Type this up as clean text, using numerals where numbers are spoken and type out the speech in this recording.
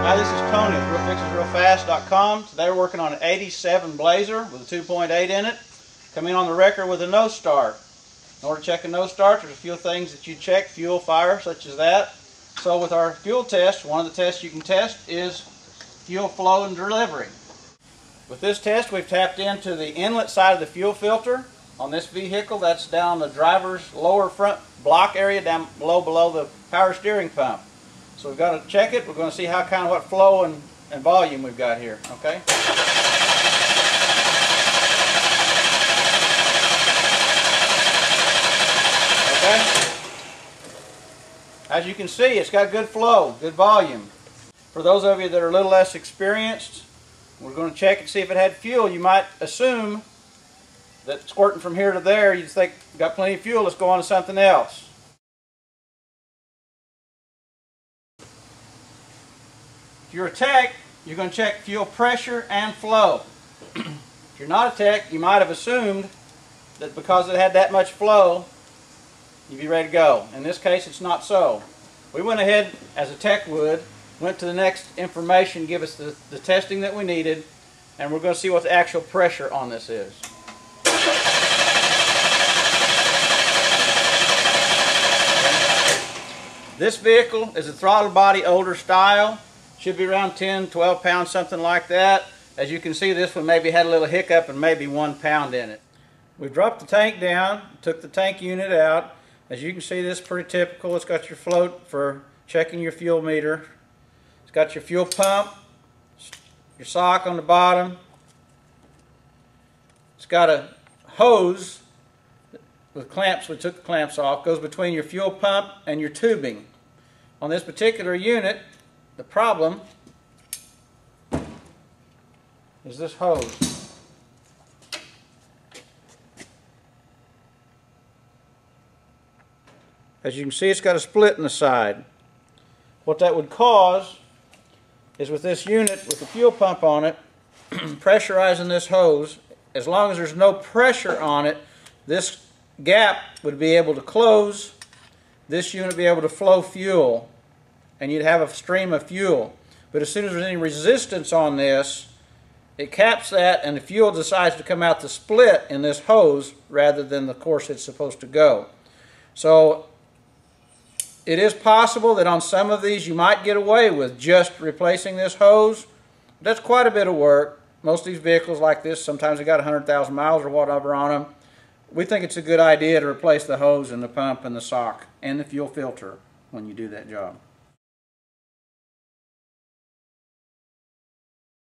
Hi, this is Tony with RealFixesRealFast.com. Today we're working on an 87 Blazer with a 2.8 in it. Coming on the record with a no start. In order to check a no start, there's a few things that you check, fuel, fire, such as that. So with our fuel test, one of the tests you can test is fuel flow and delivery. With this test, we've tapped into the inlet side of the fuel filter on this vehicle. That's down the driver's lower front block area, down below the power steering pump. So we've got to check it. We're going to see what flow and volume we've got here. Okay. Okay. As you can see, it's got good flow, good volume. For those of you that are a little less experienced, we're going to check and see if it had fuel. You might assume that squirting from here to there, you think got plenty of fuel, let's go on to something else. If you're a tech, you're going to check fuel pressure and flow. If you're not a tech, you might have assumed that because it had that much flow, you'd be ready to go. In this case, it's not so. We went ahead, as a tech would, went to the next information, give us the testing that we needed, and we're going to see what the actual pressure on this is. This vehicle is a throttle body, older style. Should be around 10, 12 pounds, something like that. As you can see, this one maybe had a little hiccup and maybe 1 pound in it. We dropped the tank down, took the tank unit out. As you can see, this is pretty typical. It's got your float for checking your fuel meter. It's got your fuel pump, your sock on the bottom. It's got a hose with clamps. We took the clamps off. Goes between your fuel pump and your tubing. On this particular unit, the problem is this hose. As you can see, it's got a split in the side. What that would cause is, with this unit with the fuel pump on it, pressurizing this hose, as long as there's no pressure on it, this gap would be able to close, this unit would be able to flow fuel, and you'd have a stream of fuel. But as soon as there's any resistance on this, it caps that, and the fuel decides to come out the split in this hose rather than the course it's supposed to go. So it is possible that on some of these you might get away with just replacing this hose. That's quite a bit of work. Most of these vehicles like this, sometimes they got 100,000 miles or whatever on them. We think it's a good idea to replace the hose and the pump and the sock and the fuel filter when you do that job.